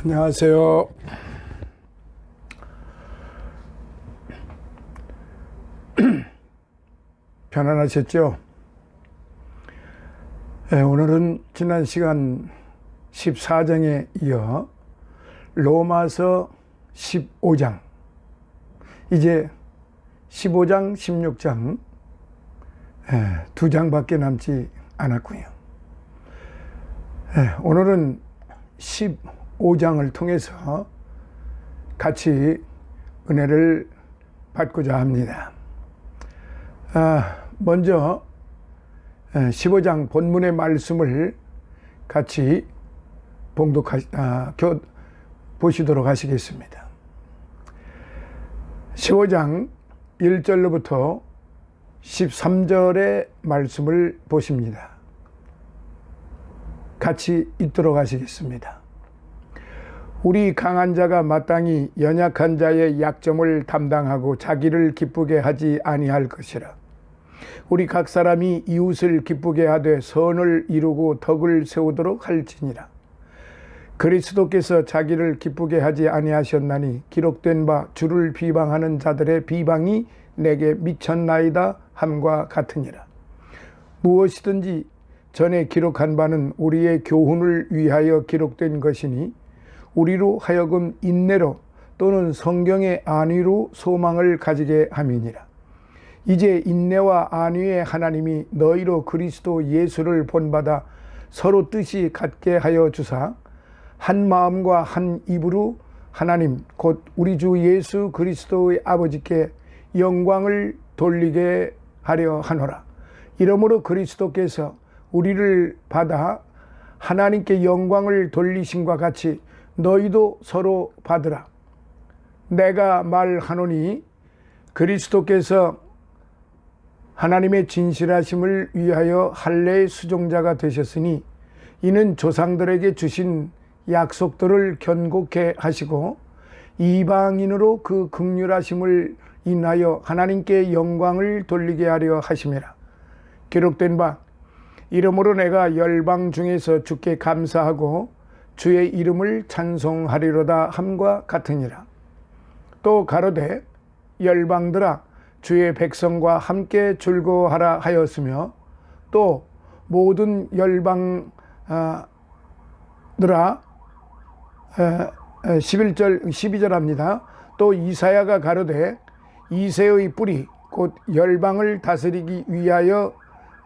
안녕하세요. 편안하셨죠? 네, 오늘은 지난 시간 14장에 이어 로마서 15장, 이제 15장, 16장 두 장밖에 남지 않았고요. 오늘은 15장을 통해서 같이 은혜를 받고자 합니다. 먼저 15장 본문의 말씀을 같이 보시도록 하시겠습니다. 15장 1절로부터 13절의 말씀을 보십니다. 같이 읽도록 하시겠습니다. 우리 강한 자가 마땅히 연약한 자의 약점을 담당하고 자기를 기쁘게 하지 아니할 것이라. 우리 각 사람이 이웃을 기쁘게 하되 선을 이루고 덕을 세우도록 할지니라. 그리스도께서 자기를 기쁘게 하지 아니하셨나니 기록된 바 주를 비방하는 자들의 비방이 내게 미쳤나이다 함과 같으니라. 무엇이든지 전에 기록한 바는 우리의 교훈을 위하여 기록된 것이니 우리로 하여금 인내로 또는 성경의 안위로 소망을 가지게 함이니라. 이제 인내와 안위의 하나님이 너희로 그리스도 예수를 본받아 서로 뜻이 같게 하여 주사 한 마음과 한 입으로 하나님 곧 우리 주 예수 그리스도의 아버지께 영광을 돌리게 하려 하노라. 이러므로 그리스도께서 우리를 받아 하나님께 영광을 돌리심과 같이 너희도 서로 받으라. 내가 말하노니 그리스도께서 하나님의 진실하심을 위하여 할례의 수종자가 되셨으니 이는 조상들에게 주신 약속들을 견고케 하시고 이방인으로 그 긍휼하심을 인하여 하나님께 영광을 돌리게 하려 하심이라. 기록된 바 이러므로 내가 열방 중에서 주께 감사하고 주의 이름을 찬송하리로다 함과 같으니라. 또 가로되 열방들아 주의 백성과 함께 즐거워하라 하였으며 또 모든 열방들아 12절 합니다. 또 이사야가 가로되 이새의 뿌리 곧 열방을 다스리기 위하여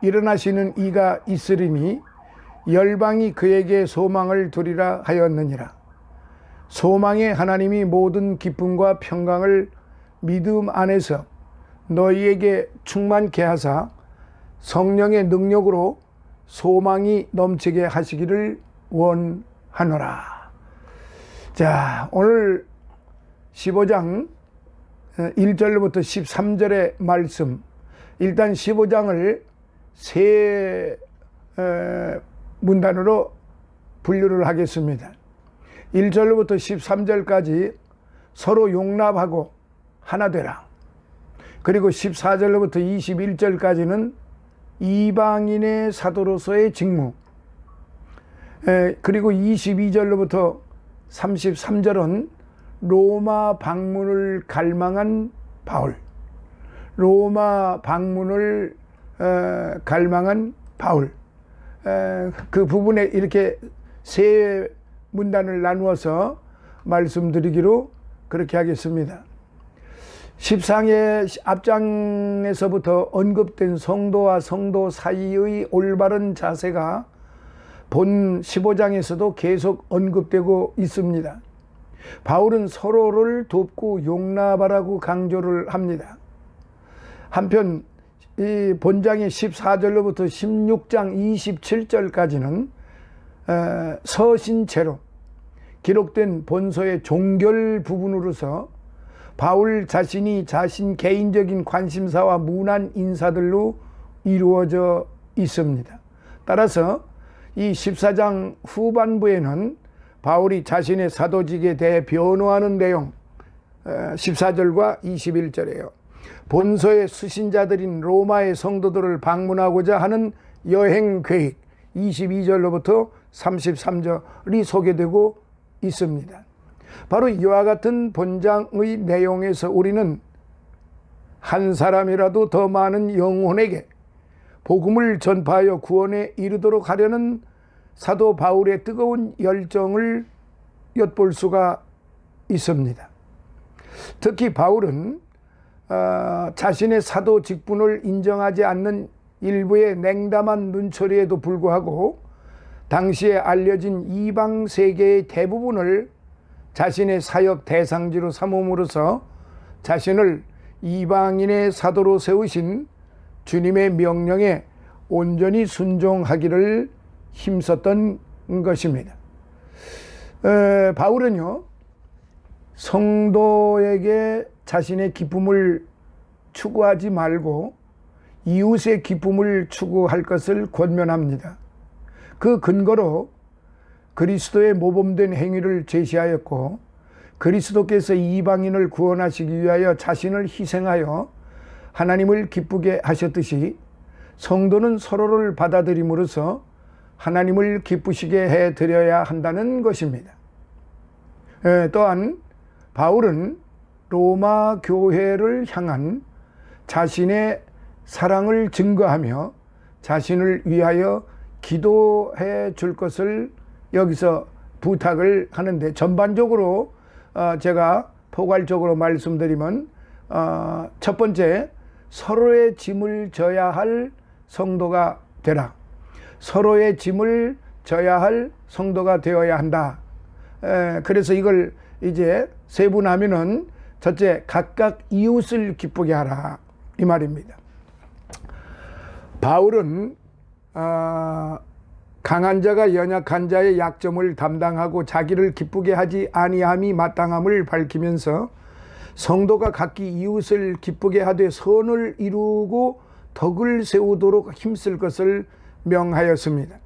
일어나시는 이가 있으리니 열방이 그에게 소망을 두리라 하였느니라. 소망의 하나님이 모든 기쁨과 평강을 믿음 안에서 너희에게 충만케 하사 성령의 능력으로 소망이 넘치게 하시기를 원하노라. 자, 오늘 15장 1절부터 13절의 말씀, 일단 15장을 세 문단으로 분류를 하겠습니다. 1절부터 13절까지 서로 용납하고 하나 되라. 그리고 14절부터 21절까지는 이방인의 사도로서의 직무, 그리고 22절로부터 33절은 로마 방문을 갈망한 바울, 로마 방문을 갈망한 바울, 그 부분에 이렇게 세 문단을 나누어서 말씀드리기로 그렇게 하겠습니다. 10상의 앞장에서부터 언급된 성도와 성도 사이의 올바른 자세가 본 15장에서도 계속 언급되고 있습니다. 바울은 서로를 돕고 용납하라고 강조를 합니다. 한편 이 본장의 14절로부터 16장 27절까지는 서신체로 기록된 본서의 종결 부분으로서 바울 자신이 자신 개인적인 관심사와 문안 인사들로 이루어져 있습니다. 따라서 이 14장 후반부에는 바울이 자신의 사도직에 대해 변호하는 내용 14절과 21절이에요. 본서의 수신자들인 로마의 성도들을 방문하고자 하는 여행 계획 22절로부터 33절이 소개되고 있습니다. 바로 이와 같은 본장의 내용에서 우리는 한 사람이라도 더 많은 영혼에게 복음을 전파하여 구원에 이르도록 하려는 사도 바울의 뜨거운 열정을 엿볼 수가 있습니다. 특히 바울은 자신의 사도 직분을 인정하지 않는 일부의 냉담한 눈초리에도 불구하고 당시에 알려진 이방 세계의 대부분을 자신의 사역 대상지로 삼음으로써 자신을 이방인의 사도로 세우신 주님의 명령에 온전히 순종하기를 힘썼던 것입니다. 바울은요, 성도에게 자신의 기쁨을 추구하지 말고 이웃의 기쁨을 추구할 것을 권면합니다. 그 근거로 그리스도의 모범된 행위를 제시하였고, 그리스도께서 이방인을 구원하시기 위하여 자신을 희생하여 하나님을 기쁘게 하셨듯이 성도는 서로를 받아들임으로써 하나님을 기쁘시게 해드려야 한다는 것입니다. 또한 바울은 로마 교회를 향한 자신의 사랑을 증거하며 자신을 위하여 기도해 줄 것을 여기서 부탁을 하는데, 전반적으로 제가 포괄적으로 말씀드리면 첫 번째, 서로의 짐을 져야 할 성도가 되라. 서로의 짐을 져야 할 성도가 되어야 한다. 그래서 이걸 이제 세분하면은 첫째, 각각 이웃을 기쁘게 하라, 이 말입니다. 바울은 강한 자가 연약한 자의 약점을 담당하고 자기를 기쁘게 하지 아니함이 마땅함을 밝히면서 성도가 각기 이웃을 기쁘게 하되 선을 이루고 덕을 세우도록 힘쓸 것을 명하였습니다.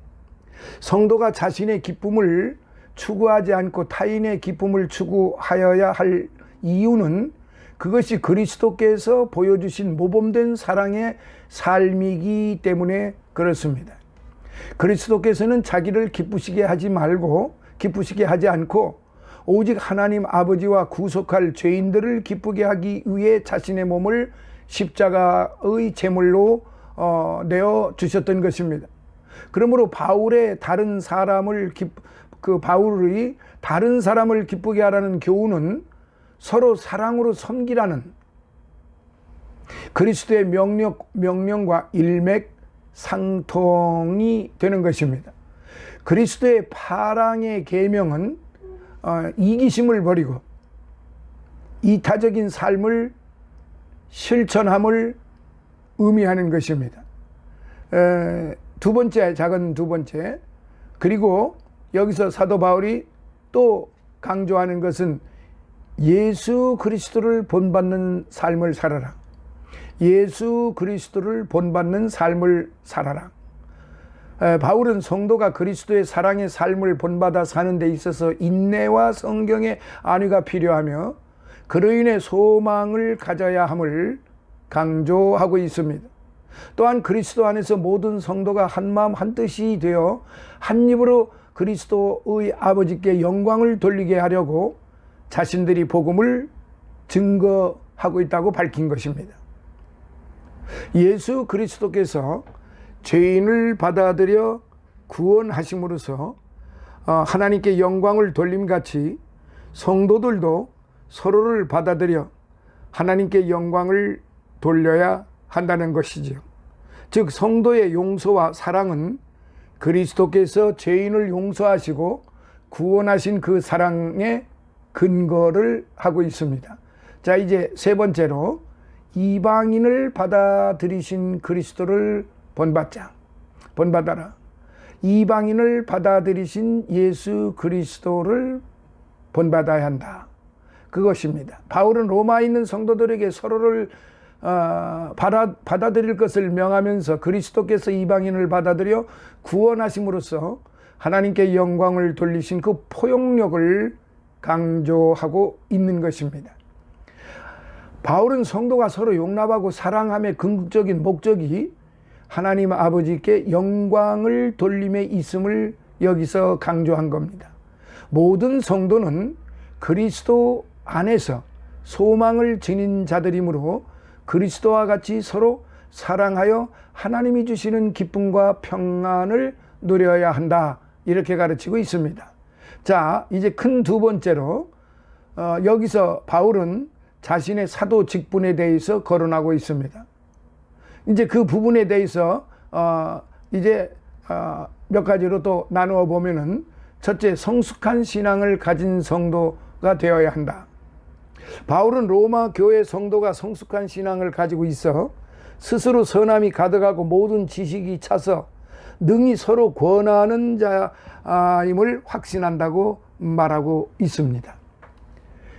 성도가 자신의 기쁨을 추구하지 않고 타인의 기쁨을 추구하여야 할 이유는 그것이 그리스도께서 보여주신 모범된 사랑의 삶이기 때문에 그렇습니다. 그리스도께서는 자기를 기쁘시게 하지 않고 오직 하나님 아버지와 구속할 죄인들을 기쁘게 하기 위해 자신의 몸을 십자가의 제물로 내어 주셨던 것입니다. 그러므로 바울의 다른 사람을 기쁘게 하라는 교훈은 서로 사랑으로 섬기라는 그리스도의 명령과 일맥상통이 되는 것입니다. 그리스도의 파랑의 계명은 이기심을 버리고 이타적인 삶을 실천함을 의미하는 것입니다. 작은 두 번째, 그리고 여기서 사도 바울이 또 강조하는 것은 예수 그리스도를 본받는 삶을 살아라. 예수 그리스도를 본받는 삶을 살아라. 바울은 성도가 그리스도의 사랑의 삶을 본받아 사는 데 있어서 인내와 성경의 안위가 필요하며 그로 인해 소망을 가져야 함을 강조하고 있습니다. 또한 그리스도 안에서 모든 성도가 한마음 한뜻이 되어 한 입으로 그리스도의 아버지께 영광을 돌리게 하려고 자신들이 복음을 증거하고 있다고 밝힌 것입니다. 예수 그리스도께서 죄인을 받아들여 구원하심으로써 하나님께 영광을 돌림같이 성도들도 서로를 받아들여 하나님께 영광을 돌려야 한다는 것이지요. 즉 성도의 용서와 사랑은 그리스도께서 죄인을 용서하시고 구원하신 그 사랑의 근거를 하고 있습니다. 자, 이제 세 번째로 이방인을 받아들이신 그리스도를 본받아라. 이방인을 받아들이신 예수 그리스도를 본받아야 한다. 그것입니다. 바울은 로마에 있는 성도들에게 서로를 받아들일 것을 명하면서 그리스도께서 이방인을 받아들여 구원하심으로써 하나님께 영광을 돌리신 그 포용력을 강조하고 있는 것입니다. 바울은 성도가 서로 용납하고 사랑함의 궁극적인 목적이 하나님 아버지께 영광을 돌림에 있음을 여기서 강조한 겁니다. 모든 성도는 그리스도 안에서 소망을 지닌 자들이므로 그리스도와 같이 서로 사랑하여 하나님이 주시는 기쁨과 평안을 누려야 한다, 이렇게 가르치고 있습니다. 자, 이제 큰 두 번째로 여기서 바울은 자신의 사도 직분에 대해서 거론하고 있습니다. 이제 그 부분에 대해서 이제 몇 가지로 또 나누어 보면은, 첫째, 성숙한 신앙을 가진 성도가 되어야 한다. 바울은 로마 교회 성도가 성숙한 신앙을 가지고 있어 스스로 선함이 가득하고 모든 지식이 차서 능히 서로 권하는 자임을 확신한다고 말하고 있습니다.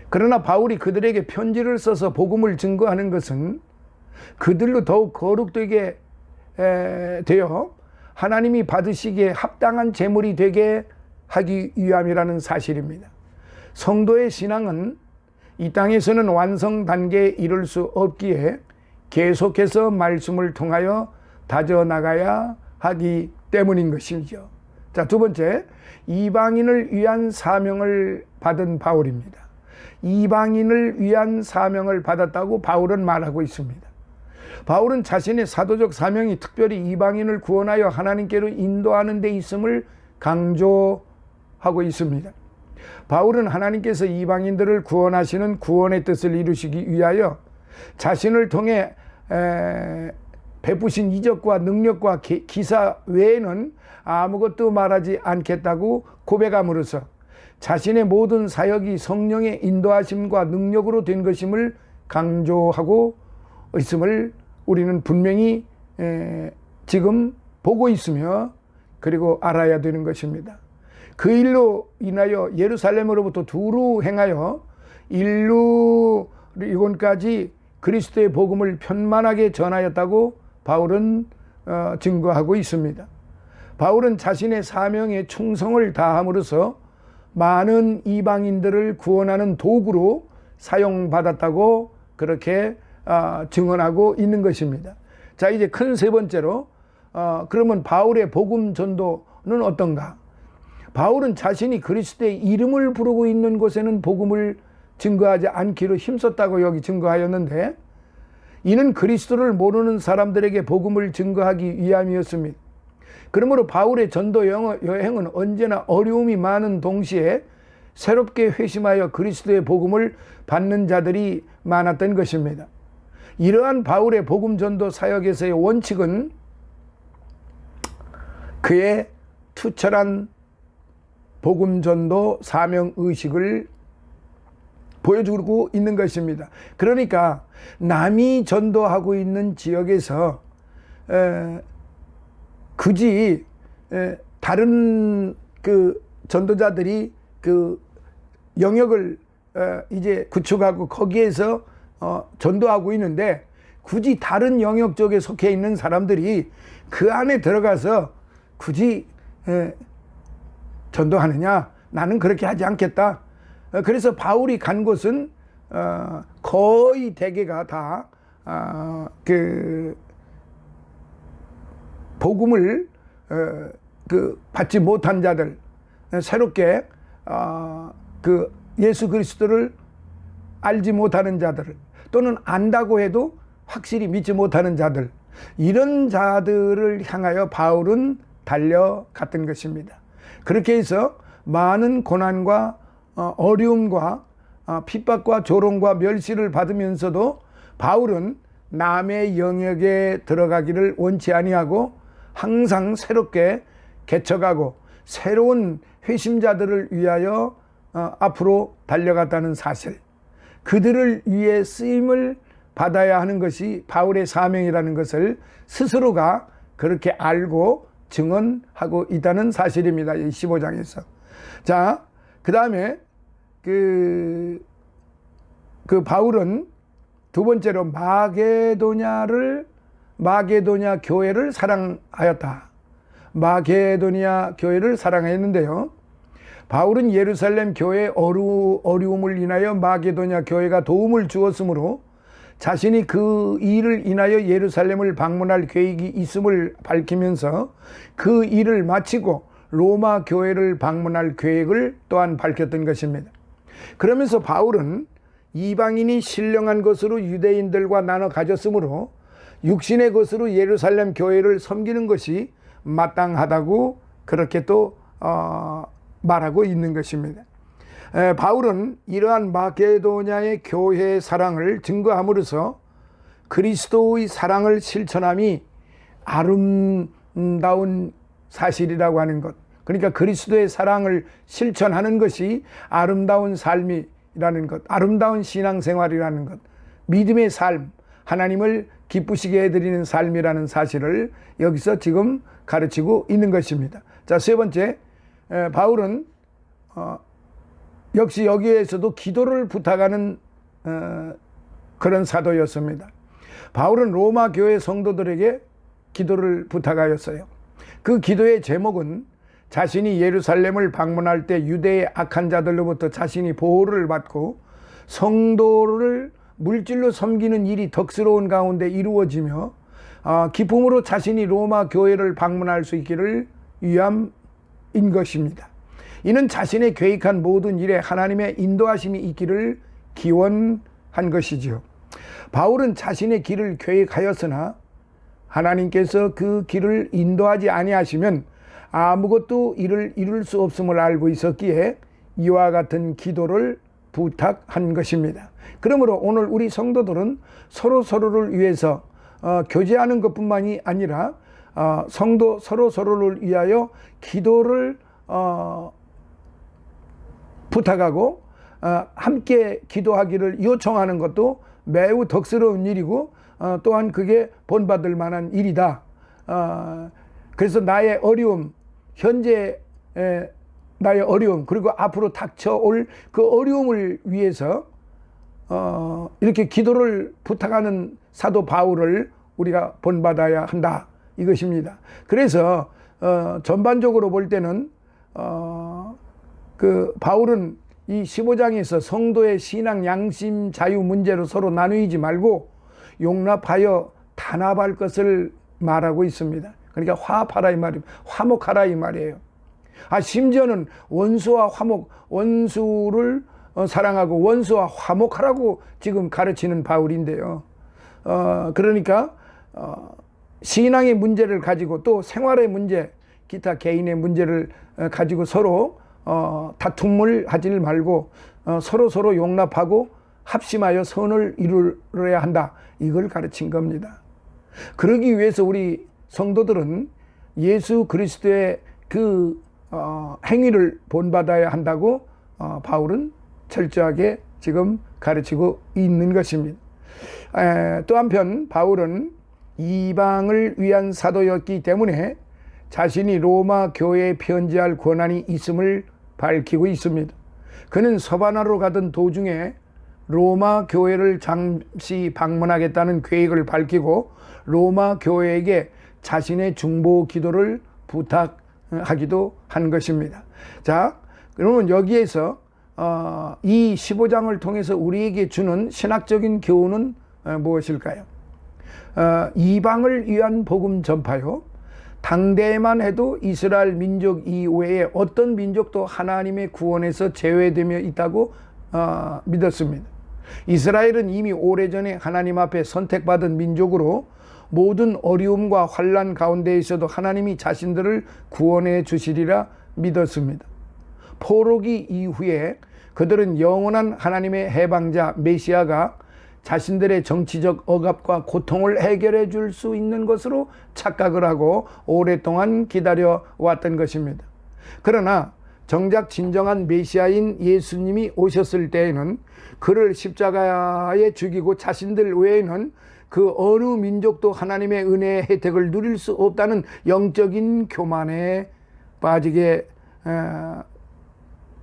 그러나 바울이 그들에게 편지를 써서 복음을 증거하는 것은 그들로 더욱 거룩되게 되어 하나님이 받으시기에 합당한 제물이 되게 하기 위함이라는 사실입니다. 성도의 신앙은 이 땅에서는 완성 단계에 이를 수 없기에 계속해서 말씀을 통하여 다져나가야 하기 때문인 것이죠. 자, 두 번째, 이방인을 위한 사명을 받은 바울입니다. 이방인을 위한 사명을 받았다고 바울은 말하고 있습니다. 바울은 자신의 사도적 사명이 특별히 이방인을 구원하여 하나님께로 인도하는 데 있음을 강조하고 있습니다. 바울은 하나님께서 이방인들을 구원하시는 구원의 뜻을 이루시기 위하여 자신을 통해 베푸신 이적과 능력과 기사 외에는 아무것도 말하지 않겠다고 고백함으로써 자신의 모든 사역이 성령의 인도하심과 능력으로 된 것임을 강조하고 있음을 우리는 분명히 지금 보고 있으며, 그리고 알아야 되는 것입니다. 그 일로 인하여 예루살렘으로부터 두루 행하여 일루리곤까지 그리스도의 복음을 편만하게 전하였다고 바울은 증거하고 있습니다. 바울은 자신의 사명에 충성을 다함으로써 많은 이방인들을 구원하는 도구로 사용받았다고 그렇게 증언하고 있는 것입니다. 자, 이제 큰 세 번째로 그러면 바울의 복음 전도는 어떤가? 바울은 자신이 그리스도의 이름을 부르고 있는 곳에는 복음을 증거하지 않기로 힘썼다고 여기 증거하였는데, 이는 그리스도를 모르는 사람들에게 복음을 증거하기 위함이었습니다. 그러므로 바울의 전도 여행은 언제나 어려움이 많은 동시에 새롭게 회심하여 그리스도의 복음을 받는 자들이 많았던 것입니다. 이러한 바울의 복음 전도 사역에서의 원칙은 그의 투철한 복음 전도 사명 의식을 보여주고 있는 것입니다. 그러니까 남이 전도하고 있는 지역에서 굳이 다른 그 전도자들이 그 영역을 이제 구축하고 거기에서 전도하고 있는데, 굳이 다른 영역 쪽에 속해 있는 사람들이 그 안에 들어가서 굳이 전도하느냐? 나는 그렇게 하지 않겠다. 그래서 바울이 간 곳은 거의 대개가 다 그 복음을 받지 못한 자들, 새롭게 그 예수 그리스도를 알지 못하는 자들, 또는 안다고 해도 확실히 믿지 못하는 자들, 이런 자들을 향하여 바울은 달려갔던 것입니다. 그렇게 해서 많은 고난과 어려움과 핍박과 조롱과 멸시를 받으면서도 바울은 남의 영역에 들어가기를 원치 아니하고 항상 새롭게 개척하고 새로운 회심자들을 위하여 앞으로 달려갔다는 사실, 그들을 위해 쓰임을 받아야 하는 것이 바울의 사명이라는 것을 스스로가 그렇게 알고 증언하고 있다는 사실입니다. 15장에서. 자, 그 다음에 그 바울은 두 번째로 마게도냐 교회를 사랑하였다. 마게도냐 교회를 사랑했는데요, 바울은 예루살렘 교회의 어려움을 인하여 마게도냐 교회가 도움을 주었으므로 자신이 그 일을 인하여 예루살렘을 방문할 계획이 있음을 밝히면서 그 일을 마치고 로마 교회를 방문할 계획을 또한 밝혔던 것입니다. 그러면서 바울은 이방인이 신령한 것으로 유대인들과 나눠 가졌으므로 육신의 것으로 예루살렘 교회를 섬기는 것이 마땅하다고 그렇게 또 말하고 있는 것입니다. 바울은 이러한 마게도냐의 교회의 사랑을 증거함으로써 그리스도의 사랑을 실천함이 아름다운 사실이라고 하는 것, 그러니까 그리스도의 사랑을 실천하는 것이 아름다운 삶이라는 것, 아름다운 신앙생활이라는 것, 믿음의 삶, 하나님을 기쁘시게 해드리는 삶이라는 사실을 여기서 지금 가르치고 있는 것입니다. 자, 세 번째, 바울은 역시 여기에서도 기도를 부탁하는 그런 사도였습니다. 바울은 로마 교회 성도들에게 기도를 부탁하였어요. 그 기도의 제목은 자신이 예루살렘을 방문할 때 유대의 악한 자들로부터 자신이 보호를 받고 성도를 물질로 섬기는 일이 덕스러운 가운데 이루어지며 기쁨으로 자신이 로마 교회를 방문할 수 있기를 위함인 것입니다. 이는 자신의 계획한 모든 일에 하나님의 인도하심이 있기를 기원한 것이지요. 바울은 자신의 길을 계획하였으나 하나님께서 그 길을 인도하지 아니하시면 아무것도 이룰 수 없음을 알고 있었기에 이와 같은 기도를 부탁한 것입니다. 그러므로 오늘 우리 성도들은 서로를 위해서 교제하는 것뿐만이 아니라 성도 서로를 위하여 기도를 부탁하고 함께 기도하기를 요청하는 것도 매우 덕스러운 일이고 또한 그게 본받을 만한 일이다. 그래서 나의 어려움, 현재 나의 어려움, 그리고 앞으로 닥쳐올 그 어려움을 위해서 이렇게 기도를 부탁하는 사도 바울을 우리가 본받아야 한다, 이것입니다. 그래서 전반적으로 볼 때는 그 바울은 이 15장에서 성도의 신앙 양심 자유 문제로 서로 나누지 말고 용납하여 단합할 것을 말하고 있습니다. 그러니까 화합하라 이 말입니다. 화목하라 이 말이에요. 심지어는 원수와 원수를 사랑하고 원수와 화목하라고 지금 가르치는 바울인데요. 그러니까 신앙의 문제를 가지고 또 생활의 문제, 기타 개인의 문제를 가지고 서로 다툼을 하지 말고 서로 용납하고 합심하여 선을 이루어야 한다, 이걸 가르친 겁니다. 그러기 위해서 우리 성도들은 예수 그리스도의 그 행위를 본받아야 한다고 바울은 철저하게 지금 가르치고 있는 것입니다. 또 한편 바울은 이방을 위한 사도였기 때문에 자신이 로마 교회에 편지할 권한이 있음을 밝히고 있습니다. 그는 서바나로 가던 도중에 로마 교회를 잠시 방문하겠다는 계획을 밝히고 로마 교회에게 자신의 중보 기도를 부탁하기도 한 것입니다. 자, 그러면 여기에서 이 15장을 통해서 우리에게 주는 신학적인 교훈은 무엇일까요? 이방을 위한 복음 전파요. 당대에만 해도 이스라엘 민족 이외에 어떤 민족도 하나님의 구원에서 제외되며 있다고 믿었습니다. 이스라엘은 이미 오래전에 하나님 앞에 선택받은 민족으로 모든 어려움과 환난 가운데 있어도 하나님이 자신들을 구원해 주시리라 믿었습니다. 포로기 이후에 그들은 영원한 하나님의 해방자 메시아가 자신들의 정치적 억압과 고통을 해결해 줄 수 있는 것으로 착각을 하고 오랫동안 기다려 왔던 것입니다. 그러나 정작 진정한 메시아인 예수님이 오셨을 때에는 그를 십자가에 죽이고 자신들 외에는 그 어느 민족도 하나님의 은혜의 혜택을 누릴 수 없다는 영적인 교만에 빠지게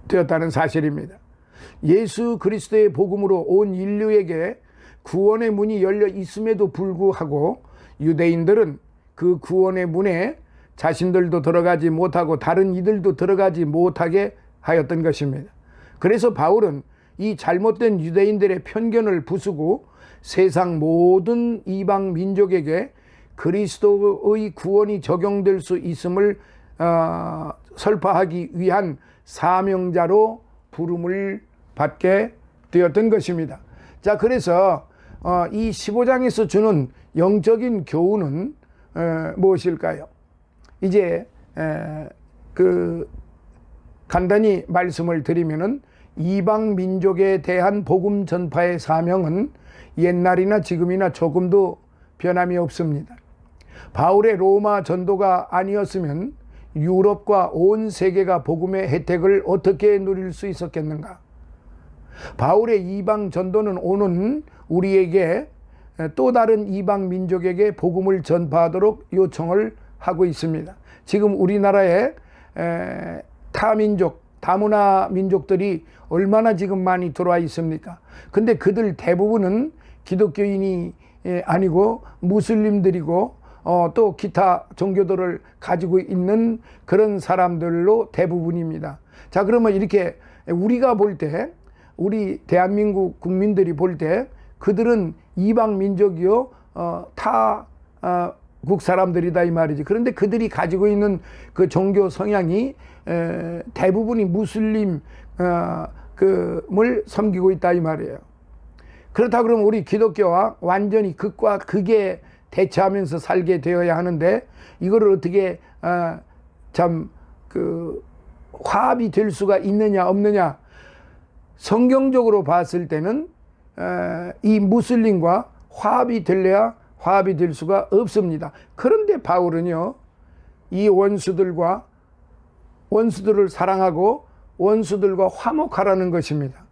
되었다는 사실입니다. 예수 그리스도의 복음으로 온 인류에게 구원의 문이 열려 있음에도 불구하고 유대인들은 그 구원의 문에 자신들도 들어가지 못하고 다른 이들도 들어가지 못하게 하였던 것입니다. 그래서 바울은 이 잘못된 유대인들의 편견을 부수고 세상 모든 이방 민족에게 그리스도의 구원이 적용될 수 있음을 설파하기 위한 사명자로 부름을 받게 되었던 것입니다. 자, 그래서 이 15장에서 주는 영적인 교훈은 무엇일까요? 이제 간단히 말씀을 드리면은 이방 민족에 대한 복음 전파의 사명은 옛날이나 지금이나 조금도 변함이 없습니다. 바울의 로마 전도가 아니었으면 유럽과 온 세계가 복음의 혜택을 어떻게 누릴 수 있었겠는가? 바울의 이방 전도는 오는 우리에게 또 다른 이방 민족에게 복음을 전파하도록 요청을 하고 있습니다. 지금 우리나라에 타민족, 다문화 민족들이 얼마나 지금 많이 들어와 있습니까? 근데 그들 대부분은 기독교인이 아니고 무슬림들이고 또 기타 종교들을 가지고 있는 그런 사람들로 대부분입니다. 자, 그러면 이렇게 우리가 볼 때, 우리 대한민국 국민들이 볼 때 그들은 이방 민족이요 타국 사람들이다 이 말이지. 그런데 그들이 가지고 있는 그 종교 성향이 대부분이 무슬림을 섬기고 있다 이 말이에요. 그렇다 그러면 우리 기독교와 완전히 극과 극에 대처하면서 살게 되어야 하는데, 이거를 어떻게 화합이 될 수가 있느냐 없느냐. 성경적으로 봤을 때는 이 무슬림과 화합이 될래야 화합이 될 수가 없습니다. 그런데 바울은요, 이 원수들을 사랑하고 원수들과 화목하라는 것입니다.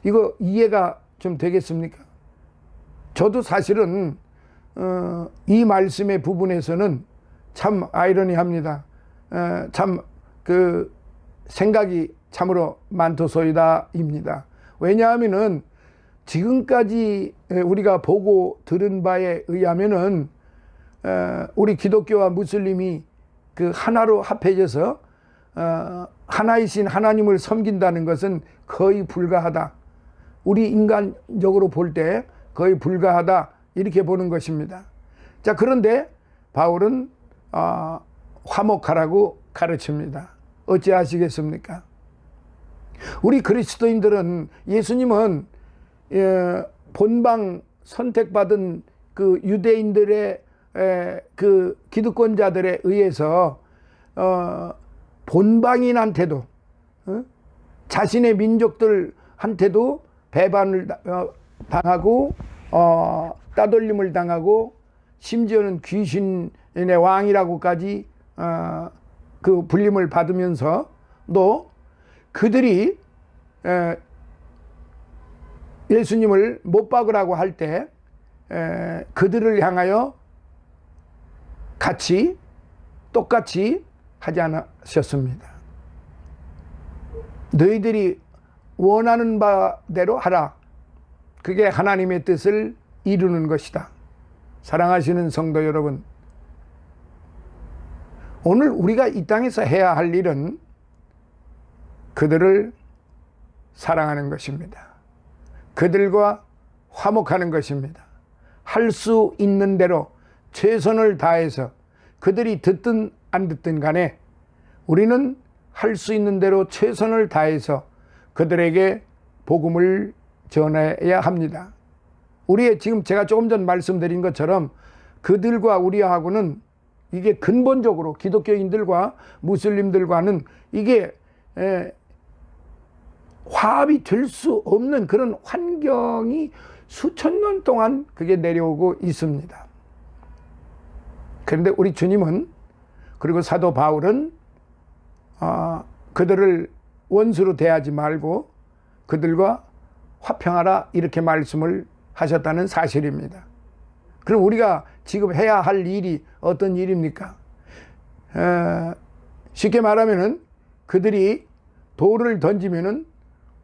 이거 이해가 좀 되겠습니까? 저도 사실은 이 말씀의 부분에서는 참 아이러니합니다. 참 생각이 참으로 많도소이다입니다. 왜냐하면은 지금까지 우리가 보고 들은 바에 의하면은 우리 기독교와 무슬림이 그 하나로 합해져서 하나이신 하나님을 섬긴다는 것은 거의 불가하다. 우리 인간적으로 볼 때 거의 불가하다, 이렇게 보는 것입니다. 자, 그런데 바울은 화목하라고 가르칩니다. 어찌하시겠습니까? 우리 그리스도인들은, 예수님은 본방 선택받은 그 유대인들의 그 기득권자들에 의해서 본방인한테도 자신의 민족들한테도 배반을 당하고 따돌림을 당하고 심지어는 귀신의 왕이라고까지 그 불림을 받으면서 또 그들이 예수님을 못 박으라고 할 때 그들을 향하여 똑같이 하지 않으셨습니다. 너희들이 원하는 바대로 하라. 그게 하나님의 뜻을 이루는 것이다. 사랑하시는 성도 여러분, 오늘 우리가 이 땅에서 해야 할 일은 그들을 사랑하는 것입니다. 그들과 화목하는 것입니다. 할 수 있는 대로 최선을 다해서 그들이 듣든 안 듣든 간에 우리는 할 수 있는 대로 최선을 다해서 그들에게 복음을 전해야 합니다. 우리의 지금 제가 조금 전 말씀드린 것처럼 그들과 우리하고는 이게 근본적으로 기독교인들과 무슬림들과는 이게 화합이 될 수 없는 그런 환경이 수천 년 동안 그게 내려오고 있습니다. 그런데 우리 주님은, 그리고 사도 바울은 그들을 원수로 대하지 말고 그들과 화평하라, 이렇게 말씀을 하셨다는 사실입니다. 그럼 우리가 지금 해야 할 일이 어떤 일입니까? 쉽게 말하면은 그들이 돌을 던지면은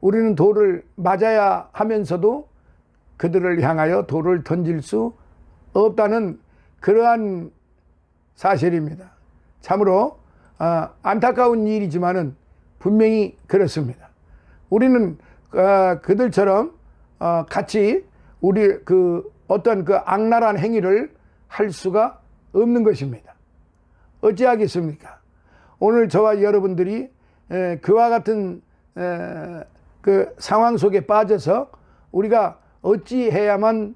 우리는 돌을 맞아야 하면서도 그들을 향하여 돌을 던질 수 없다는 그러한 사실입니다. 참으로 안타까운 일이지만은 분명히 그렇습니다. 우리는 그들처럼 같이 우리 어떤 악랄한 행위를 할 수가 없는 것입니다. 어찌하겠습니까? 오늘 저와 여러분들이 그와 같은 그 상황 속에 빠져서 우리가 어찌 해야만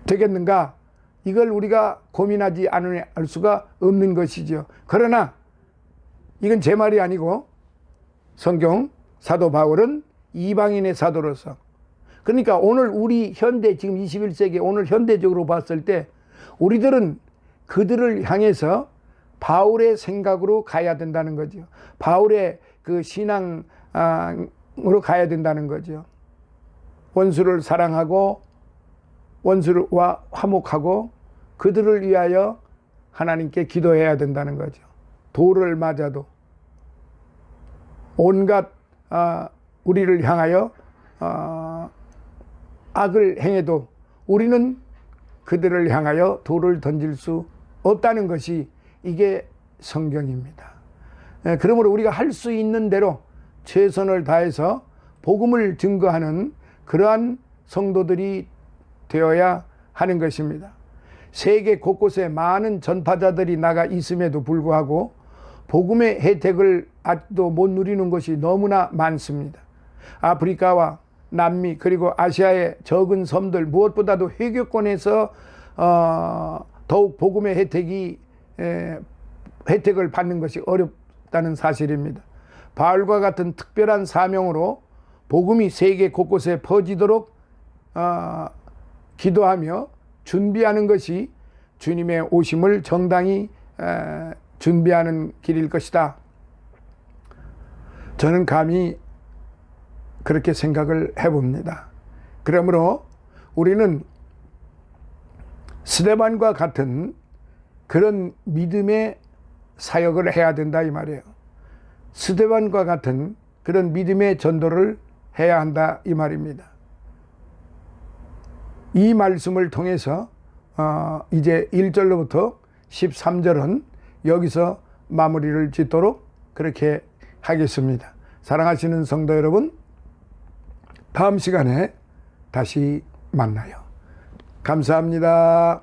되겠는가, 이걸 우리가 고민하지 않을 수가 없는 것이죠. 그러나 이건 제 말이 아니고 성경 사도 바울은 이방인의 사도로서, 그러니까 오늘 우리 현대 지금 21세기 오늘 현대적으로 봤을 때 우리들은 그들을 향해서 바울의 생각으로 가야 된다는 거죠. 바울의 그 신앙으로 가야 된다는 거죠. 원수를 사랑하고 원수와 화목하고 그들을 위하여 하나님께 기도해야 된다는 거죠. 돌을 맞아도 온갖 우리를 향하여 악을 행해도 우리는 그들을 향하여 돌을 던질 수 없다는 것이 이게 성경입니다. 그러므로 우리가 할 수 있는 대로 최선을 다해서 복음을 증거하는 그러한 성도들이 되어야 하는 것입니다. 세계 곳곳에 많은 전파자들이 나가 있음에도 불구하고 복음의 혜택을 아직도 못 누리는 것이 너무나 많습니다. 아프리카와 남미 그리고 아시아의 적은 섬들, 무엇보다도 회교권에서 더욱 복음의 혜택을 받는 것이 어렵다는 사실입니다. 바울과 같은 특별한 사명으로 복음이 세계 곳곳에 퍼지도록 기도하며 준비하는 것이 주님의 오심을 정당히 준비하는 길일 것이다. 저는 감히 그렇게 생각을 해봅니다. 그러므로 우리는 스데반과 같은 그런 믿음의 사역을 해야 된다 이 말이에요. 스데반과 같은 그런 믿음의 전도를 해야 한다 이 말입니다. 이 말씀을 통해서 이제 1절로부터 13절은 여기서 마무리를 짓도록 그렇게 하겠습니다. 사랑하시는 성도 여러분, 다음 시간에 다시 만나요. 감사합니다.